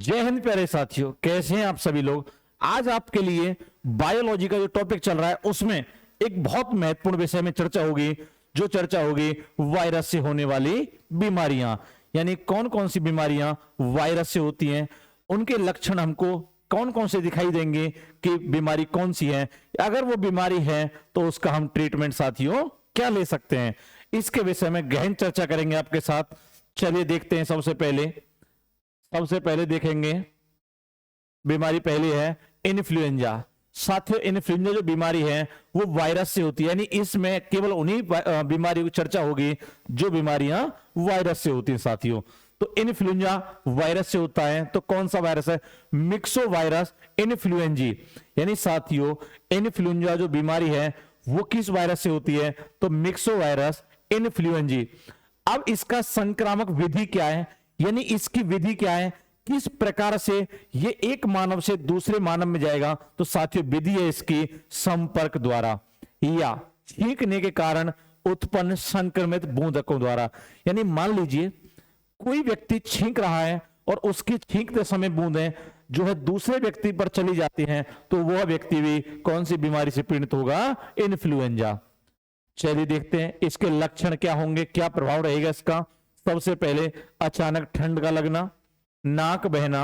जय हिंद प्यारे साथियों, कैसे हैं आप सभी लोग। आज आपके लिए बायोलॉजी का जो टॉपिक चल रहा है उसमें एक बहुत महत्वपूर्ण विषय में चर्चा होगी। जो चर्चा होगी वायरस से होने वाली बीमारियां, यानी कौन कौन सी बीमारियां वायरस से होती हैं, उनके लक्षण हमको कौन कौन से दिखाई देंगे कि बीमारी कौन सी है, अगर वो बीमारी है तो उसका हम ट्रीटमेंट साथियों क्या ले सकते हैं, इसके विषय में गहन चर्चा करेंगे आपके साथ। चलिए देखते हैं। सबसे पहले देखेंगे बीमारी पहली है इन्फ्लुएंजा। साथियों, इन्फ्लुएंजा जो बीमारी है वो वायरस से होती है, यानी इसमें केवल उन्हीं बीमारियों की चर्चा होगी जो बीमारियां वायरस से होती हैं साथियों। तो इन्फ्लुएंजा वायरस से होता है, तो कौन सा वायरस है? Myxo virus influenzae. यानी साथियों, इन्फ्लुएंजा जो बीमारी है वो किस वायरस से होती है? तो मिक्सो वायरस इन्फ्लुएंजी। अब इसका संक्रामक विधि क्या है, यानी इसकी विधि क्या है, किस प्रकार से ये एक मानव से दूसरे मानव में जाएगा? तो साथियों, विधि है इसकी संपर्क द्वारा या छींकने के कारण उत्पन्न संक्रमित बूंदकों द्वारा। यानी मान लीजिए कोई व्यक्ति छींक रहा है और उसकी छींकते समय बूंदें जो है दूसरे व्यक्ति पर चली जाती हैं, तो वह व्यक्ति भी कौन सी बीमारी से पीड़ित होगा? इन्फ्लुएंजा। चलिए देखते हैं इसके लक्षण क्या होंगे, क्या प्रभाव रहेगा इसका। सबसे पहले अचानक ठंड का लगना, नाक बहना,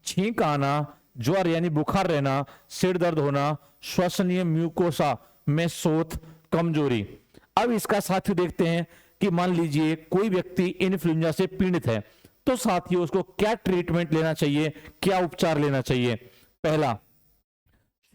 छींक आना, ज्वर यानी बुखार रहना, सिर दर्द होना, श्वसनीय म्यूकोसा में शोथ, कमजोरी। अब इसका साथियों देखते हैं कि मान लीजिए कोई व्यक्ति इन्फ्लुएंजा से पीड़ित है, तो साथियों उसको क्या ट्रीटमेंट लेना चाहिए, क्या उपचार लेना चाहिए? पहला,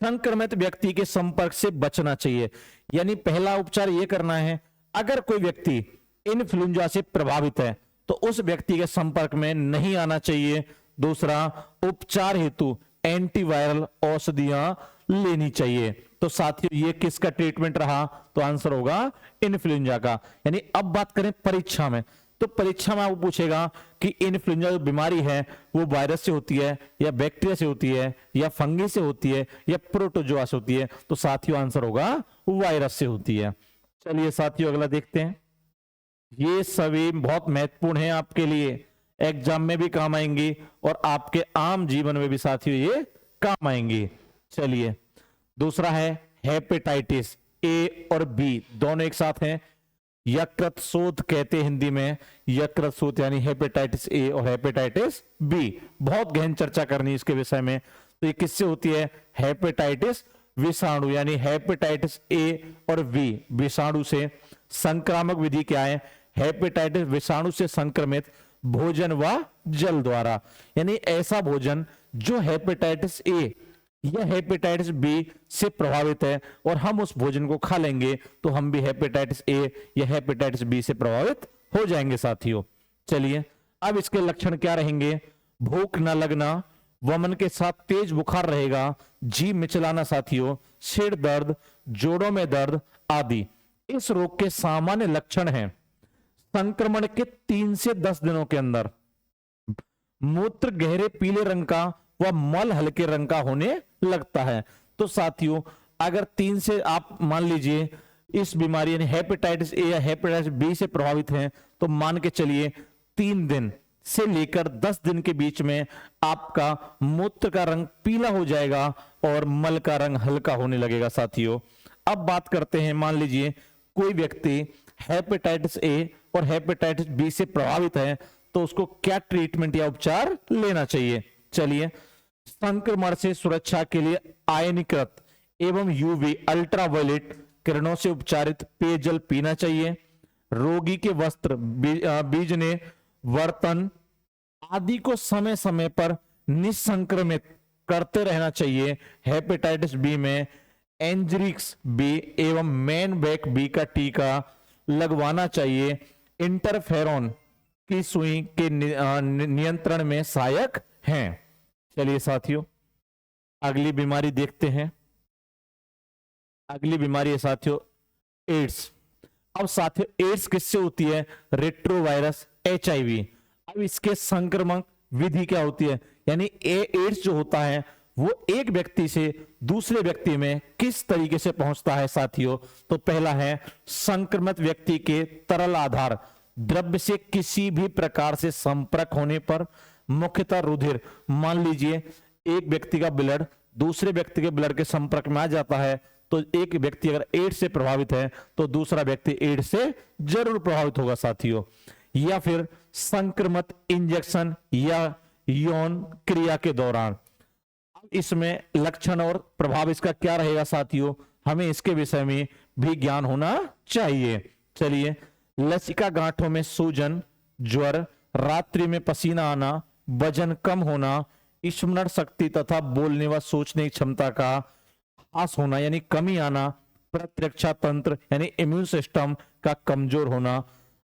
संक्रमित व्यक्ति के संपर्क से बचना चाहिए। यानी पहला उपचार यह करना है, अगर कोई व्यक्ति इन्फ्लुएंजा से प्रभावित है तो उस व्यक्ति के संपर्क में नहीं आना चाहिए। दूसरा, उपचार हेतु एंटीवायरल औषधियां लेनी चाहिए। तो साथियों ये किसका ट्रीटमेंट रहा? तो आंसर होगा इन्फ्लुएंजा का। यानी अब बात करें परीक्षा में, तो परीक्षा में आपको पूछेगा कि इन्फ्लुएंजा जो बीमारी है वो वायरस से होती है या बैक्टीरिया से होती है या फंगी से होती है या प्रोटोजोआ से होती है? तो साथियों आंसर होगा वायरस से होती है। चलिए साथियों अगला देखते हैं। ये सभी बहुत महत्वपूर्ण है आपके लिए, एग्जाम में भी काम आएंगी और आपके आम जीवन में भी साथियों ये काम आएंगी। चलिए दूसरा है हेपेटाइटिस ए और बी, दोनों एक साथ हैं। यकृत शोथ कहते हैं हिंदी में, यकृत शोथ यानी हेपेटाइटिस ए और हेपेटाइटिस बी। बहुत गहन चर्चा करनी है इसके विषय में। तो ये किससे होती है? हेपेटाइटिस विषाणु, यानी हेपेटाइटिस ए और बी विषाणु से। संक्रामक विधि क्या है? हेपेटाइटिस विषाणु से संक्रमित भोजन व जल द्वारा। यानी ऐसा भोजन जो हेपेटाइटिस ए या हेपेटाइटिस बी से प्रभावित है और हम उस भोजन को खा लेंगे तो हम भी हेपेटाइटिस ए या हेपेटाइटिस बी से प्रभावित हो जाएंगे साथियों। चलिए अब इसके लक्षण क्या रहेंगे? भूख न लगना, वमन के साथ तेज बुखार रहेगा, जी मिचलाना साथियों, सिर दर्द, जोड़ों में दर्द आदि। इस रोग के सामान्य लक्षण हैं संक्रमण के 3 से 10 दिनों के अंदर मूत्र गहरे पीले रंग का व मल हल्के रंग का होने लगता है। तो साथियों अगर 3 से आप मान लीजिए इस बीमारी यानी हेपेटाइटिस ए या हेपेटाइटिस बी से प्रभावित हैं, तो मान के चलिए 3 दिन से लेकर 10 दिन के बीच में आपका मूत्र का रंग पीला हो जाएगा और मल का रंग हल्का होने लगेगा साथियों। अब बात करते हैं, मान लीजिए कोई व्यक्ति हेपेटाइटिस ए और हेपेटाइटिस बी से प्रभावित है, तो उसको क्या ट्रीटमेंट या उपचार लेना चाहिए? चलिए, संक्रमण से सुरक्षा के लिए आयनीकृत एवं यूवी अल्ट्रावायलेट किरणों से उपचारित पेयजल पीना चाहिए। रोगी के वस्त्र, बीजने, बर्तन आदि को समय समय पर निसंक्रमित करते रहना चाहिए। हेपेटाइटिस बी में एंजरिक्स बी एवं मैनबैक बी का टीका लगवाना चाहिए। इंटरफेरॉन की सुई के नियंत्रण में सहायक हैं। चलिए साथियों अगली बीमारी देखते हैं। अगली बीमारी है साथियों एड्स। अब साथियों एड्स किससे होती है? Retrovirus HIV। अब इसके संक्रमण विधि क्या होती है? यानी एड्स जो होता है वो एक व्यक्ति से दूसरे व्यक्ति में किस तरीके से पहुंचता है साथियों? तो पहला है संक्रमित व्यक्ति के तरल आधार द्रव्य से किसी भी प्रकार से संपर्क होने पर, मुख्यतः रुधिर, मान लीजिए एक व्यक्ति का ब्लड दूसरे व्यक्ति के ब्लड के संपर्क में आ जाता है, तो एक व्यक्ति अगर एड्स से प्रभावित है तो दूसरा व्यक्ति एड्स से जरूर प्रभावित होगा साथियों। या फिर संक्रमित इंजेक्शन या यौन क्रिया के दौरान। इसमें लक्षण और प्रभाव इसका क्या रहेगा साथियों, हमें इसके विषय में भी ज्ञान होना चाहिए। चलिए, लसिका गांठों में सूजन, ज्वर, रात्रि में पसीना आना, वजन कम होना, स्मरण शक्ति तथा बोलने व सोचने की क्षमता का ह्रास होना यानी कमी आना, प्रतिरक्षा तंत्र यानी इम्यून सिस्टम का कमजोर होना।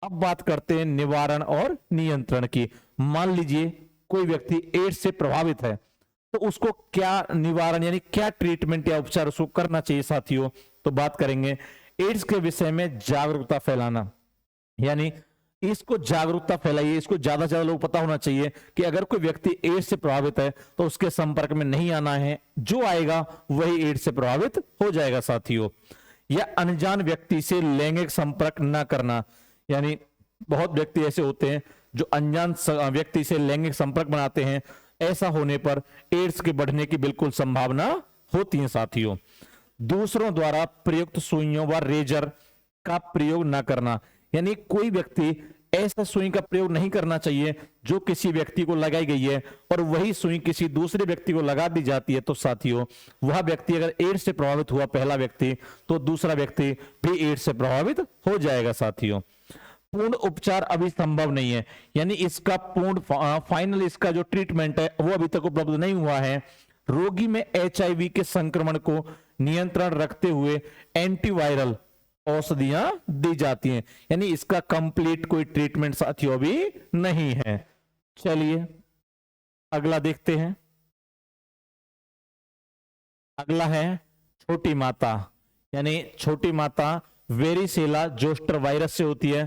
अब बात करते हैं निवारण और नियंत्रण की। मान लीजिए कोई व्यक्ति एड्स से प्रभावित है, तो उसको क्या निवारण यानी क्या ट्रीटमेंट या उपचार उसको करना चाहिए साथियों। तो बात करेंगे एड्स के विषय में जागरूकता फैलाना, यानी इसको जागरूकता फैलाइए, इसको ज्यादा से ज्यादा लोग पता होना चाहिए कि अगर कोई व्यक्ति एड्स से प्रभावित है तो उसके संपर्क में नहीं आना है, जो आएगा वही एड्स से प्रभावित हो जाएगा साथियों। या अनजान व्यक्ति से लैंगिक संपर्क न करना, यानी बहुत व्यक्ति ऐसे होते हैं जो अनजान व्यक्ति से लैंगिक संपर्क बनाते हैं, ऐसा होने पर एड्स के बढ़ने की बिल्कुल संभावना होती है साथियों। दूसरों द्वारा प्रयुक्त सुइयों व रेजर का प्रयोग न करना, यानी कोई व्यक्ति ऐसा सुई का प्रयोग नहीं करना चाहिए जो किसी व्यक्ति को लगाई गई है और वही सुई किसी दूसरे व्यक्ति को लगा दी जाती है, तो साथियों वह व्यक्ति अगर एड्स से प्रभावित हुआ पहला व्यक्ति, तो दूसरा व्यक्ति भी एड्स से प्रभावित हो जाएगा साथियों। पूर्ण उपचार अभी संभव नहीं है, यानी इसका पूर्ण फाइनल इसका जो ट्रीटमेंट है वो अभी तक उपलब्ध नहीं हुआ है। रोगी में HIV के संक्रमण को नियंत्रण रखते हुए एंटीवायरल औषधियां दी जाती हैं, यानी इसका कंप्लीट कोई ट्रीटमेंट साथियों अभी नहीं है। चलिए अगला देखते हैं। अगला है छोटी माता, यानी छोटी माता वेरिसेला जोस्टर वायरस से होती है।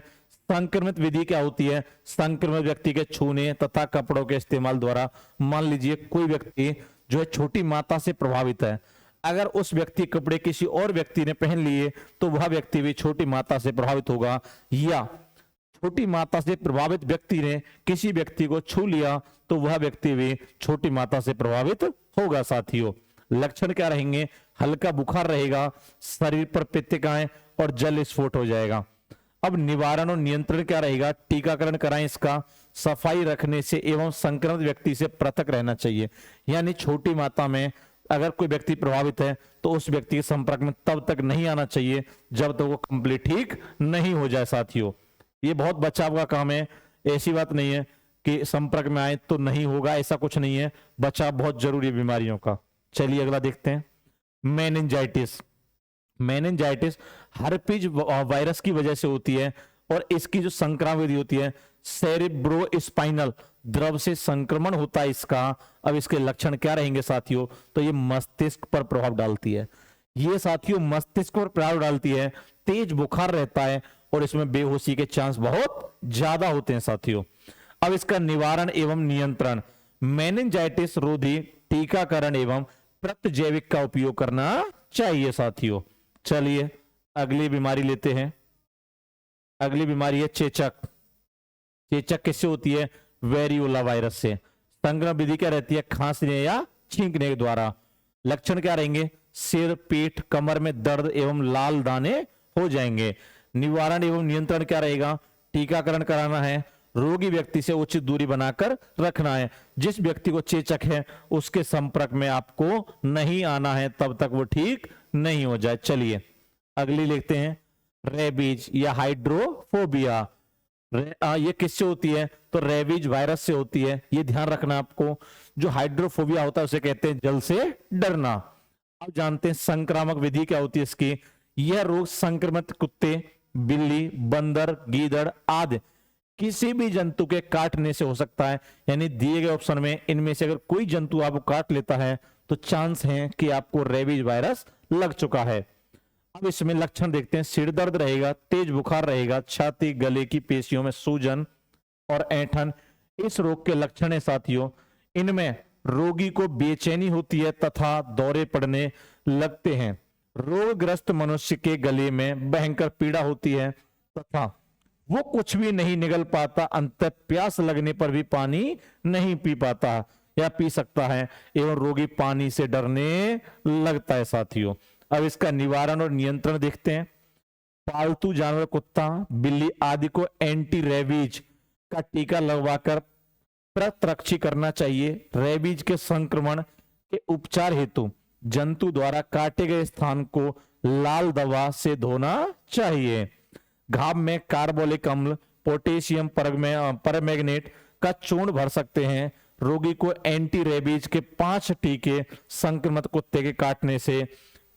संक्रमित विधि क्या होती है, संक्रमित व्यक्ति के छूने तथा कपड़ों के इस्तेमाल द्वारा। मान लीजिए कोई व्यक्ति जो है छोटी माता से प्रभावित है, अगर उस व्यक्ति कपड़े किसी और व्यक्ति ने पहन लिए तो वह व्यक्ति भी छोटी माता से प्रभावित होगा। या छोटी माता से प्रभावित व्यक्ति ने किसी व्यक्ति को छू लिया तो वह व्यक्ति भी छोटी माता से प्रभावित होगा साथियों। लक्षण क्या रहेंगे, हल्का बुखार रहेगा, शरीर पर पित्तकाएं और जल स्फोट हो जाएगा। अब निवारण और नियंत्रण क्या रहेगा, टीकाकरण कराएं इसका, सफाई रखने से एवं संक्रमित व्यक्ति से पृथक रहना चाहिए, यानी छोटी माता में अगर कोई व्यक्ति प्रभावित है तो उस व्यक्ति के संपर्क में तब तक नहीं आना चाहिए जब तक वो कंप्लीट ठीक नहीं हो जाए साथियों। ये बहुत बचाव का काम है, ऐसी बात नहीं है कि संपर्क में आए तो नहीं होगा, ऐसा कुछ नहीं है, बचाव बहुत जरूरी है बीमारियों का। चलिए अगला देखते हैं। मेनिंजाइटिस, मेनिंजाइटिस हर्पीज वायरस की वजह से होती है और इसकी जो संक्रामक विधि होती है सेरेब्रोस्पाइनल द्रव से संक्रमण होता है इसका। अब इसके लक्षण क्या रहेंगे साथियों, तो ये मस्तिष्क पर प्रभाव डालती है, ये साथियों मस्तिष्क पर प्रभाव डालती है, तेज बुखार रहता है और इसमें बेहोशी के चांस बहुत ज्यादा होते हैं साथियों। अब इसका निवारण एवं नियंत्रण, मेनिंजाइटिस रोधी टीकाकरण एवं प्रतिजैविक का उपयोग करना चाहिए साथियों। चलिए अगली बीमारी लेते हैं। अगली बीमारी है चेचक। चेचक किससे होती है, वेरियोला वायरस से। संक्रमण विधि क्या रहती है, खांसने या छींकने के द्वारा। लक्षण क्या रहेंगे, सिर, पीठ, कमर में दर्द एवं लाल दाने हो जाएंगे। निवारण एवं नियंत्रण क्या रहेगा, टीकाकरण कराना है, रोगी व्यक्ति से उचित दूरी बनाकर रखना है, जिस व्यक्ति को चेचक है उसके संपर्क में आपको नहीं आना है तब तक वो ठीक नहीं हो जाए। चलिए अगली लिखते हैं, रेबीज या हाइड्रोफोबिया। ये किससे होती है, तो रेबीज वायरस से होती है, ये ध्यान रखना आपको। जो हाइड्रोफोबिया होता है उसे कहते हैं जल से डरना। अब जानते हैं संक्रामक विधि क्या होती है इसकी। यह रोग संक्रमित कुत्ते, बिल्ली, बंदर, गीदड़ आदि किसी भी जंतु के काटने से हो सकता है, यानी दिए गए ऑप्शन में इनमें से अगर कोई जंतु आपको काट लेता है तो चांस है कि आपको रेबीज वायरस लग चुका है। अब इसमें लक्षण देखते हैं, सिर दर्द रहेगा, तेज बुखार रहेगा, छाती, गले की पेशियों में सूजन और ऐंठन इस रोग के लक्षण है साथियों। इनमें रोगी को बेचैनी होती है तथा दौरे पड़ने लगते हैं। रोगग्रस्त मनुष्य के गले में भयंकर पीड़ा होती है तथा वो कुछ भी नहीं निगल पाता, अंततः प्यास लगने पर भी पानी नहीं पी पाता या पी सकता है, एवं रोगी पानी से डरने लगता है साथियों। अब इसका निवारण और नियंत्रण देखते हैं। पालतू जानवर कुत्ता, बिल्ली आदि को एंटी रेबीज का टीका लगवाकर प्रतिरक्षी करना चाहिए। रेबीज के संक्रमण के उपचार हेतु जंतु द्वारा काटे गए स्थान को लाल दवा से धोना चाहिए। घाव में कार्बोलिक अम्ल, पोटेशियम परमैंगनेट का चूर्ण भर सकते हैं। रोगी को एंटी रेबीज के 5 टीके संक्रमित कुत्ते के काटने से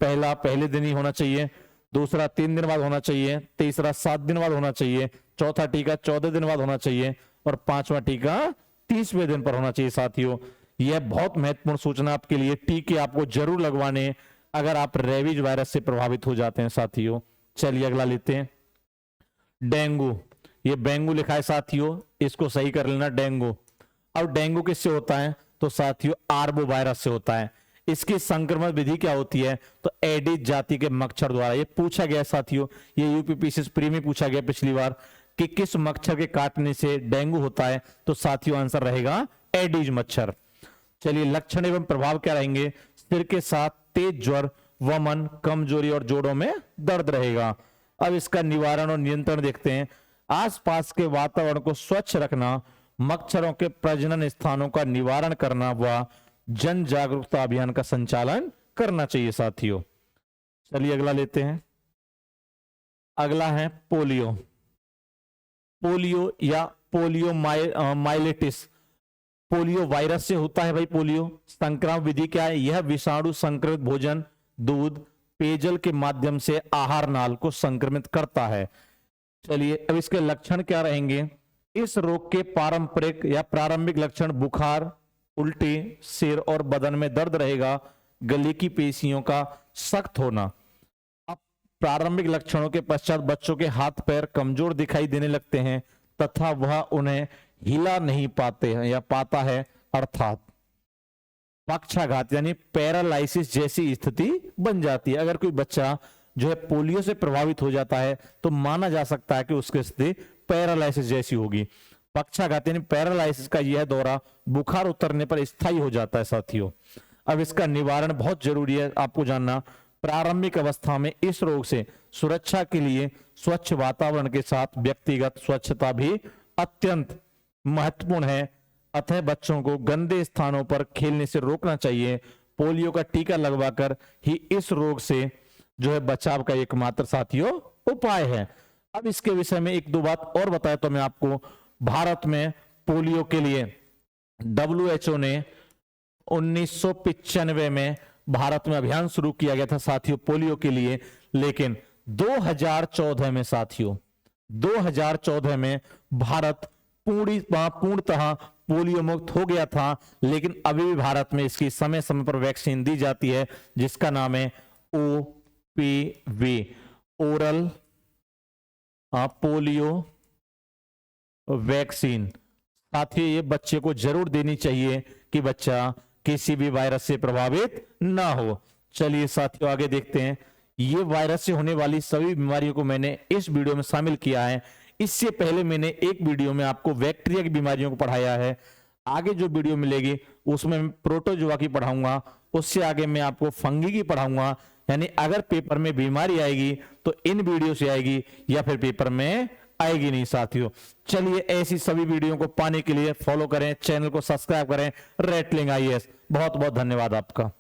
पहला पहले दिन ही होना चाहिए, दूसरा 3 दिन बाद होना चाहिए, तीसरा 7 दिन बाद होना चाहिए, चौथा टीका 14 दिन बाद होना चाहिए और 5वां टीका 30वें दिन पर होना चाहिए साथियों। यह बहुत महत्वपूर्ण सूचना आपके लिए। टीके आपको जरूर लगवाने अगर आप रेबीज वायरस से प्रभावित हो जाते हैं साथियों। चलिए अगला लेते हैं, डेंगू। ये डेंगू लिखा है साथियों, इसको सही कर लेना, डेंगू। अब डेंगू किससे होता है तो साथियों आर्बो वायरस से होता है। इसकी संक्रमण विधि क्या होती है तो एडिस जाति के मच्छर द्वारा। ये पूछा गया साथियों, ये यूपीपीसीएस प्री में पूछा गया पिछली बार कि किस मच्छर के काटने से डेंगू होता है, तो साथियों आंसर रहेगा एडिस मच्छर। चलिए लक्षण एवं प्रभाव क्या रहेंगे, सिर के साथ तेज ज्वर, वमन, कमजोरी और जोड़ों में दर्द रहेगा। अब इसका निवारण और नियंत्रण देखते हैं। आसपास के वातावरण को स्वच्छ रखना, मच्छरों के प्रजनन स्थानों का निवारण करना व जन जागरूकता अभियान का संचालन करना चाहिए साथियों। चलिए अगला लेते हैं, अगला है पोलियो। पोलियो या पोलियो माइलेटिस पोलियो वायरस से होता है भाई। पोलियो संक्रामक विधि क्या है, यह विषाणु संक्रमित भोजन, दूध, पेयजल के माध्यम से आहार नाल को संक्रमित करता है। चलिए अब इसके लक्षण क्या रहेंगे। इस रोग के पारंपरिक या प्रारंभिक लक्षण बुखार, उल्टी, सिर और बदन में दर्द रहेगा, गले की पेशियों का सख्त होना। अब प्रारंभिक लक्षणों के पश्चात बच्चों के हाथ पैर कमजोर दिखाई देने लगते हैं तथा वह उन्हें हिला नहीं पाते हैं या पाता है, अर्थात पक्षाघात यानी पैरालाइसिस जैसी स्थिति बन जाती है। अगर कोई बच्चा जो है पोलियो से प्रभावित हो जाता है तो माना जा सकता है कि उसकी स्थिति पैरालाइसिस जैसी होगी। पक्षाघात यानी पैरालाइसिस का यह दौरा बुखार उतरने पर स्थायी हो जाता है साथियों। अब इसका निवारण बहुत जरूरी है आपको जानना। प्रारंभिक अवस्था में इस रोग से सुरक्षा के लिए स्वच्छ वातावरण के साथ व्यक्तिगत स्वच्छता भी अत्यंत महत्वपूर्ण है। अतः बच्चों को गंदे स्थानों पर खेलने से रोकना चाहिए। पोलियो का टीका लगवाकर ही इस रोग से जो है बचाव का एकमात्र साथियों उपाय है। अब इसके विषय में 1-2 बात और बताया तो मैं आपको। भारत में पोलियो के लिए WHO ने 1995 में भारत में अभियान शुरू किया गया था साथियों पोलियो के लिए, लेकिन 2014 में साथियों 2014 में भारत पूर्णतः पोलियो मुक्त हो गया था। लेकिन अभी भी भारत में इसकी समय समय पर वैक्सीन दी जाती है जिसका नाम है OPV, ओरल पोलियो वैक्सीन। साथियों ये बच्चे को जरूर देनी चाहिए कि बच्चा किसी भी वायरस से प्रभावित ना हो। चलिए साथियों आगे देखते हैं। ये वायरस से होने वाली सभी बीमारियों को मैंने इस वीडियो में शामिल किया है। इससे पहले मैंने एक वीडियो में आपको बैक्टीरिया की बीमारियों को पढ़ाया है। आगे जो वीडियो मिलेगी उसमें मैं प्रोटोजोआ की पढ़ाऊंगा, उससे आगे मैं आपको फंगी की पढ़ाऊंगा। यानी अगर पेपर में बीमारी आएगी तो इन वीडियो से आएगी या फिर पेपर में आएगी नहीं साथियों। चलिए ऐसी सभी वीडियो को पाने के लिए फॉलो करें, चैनल को सब्सक्राइब करें। Rattling IAS। बहुत बहुत धन्यवाद आपका।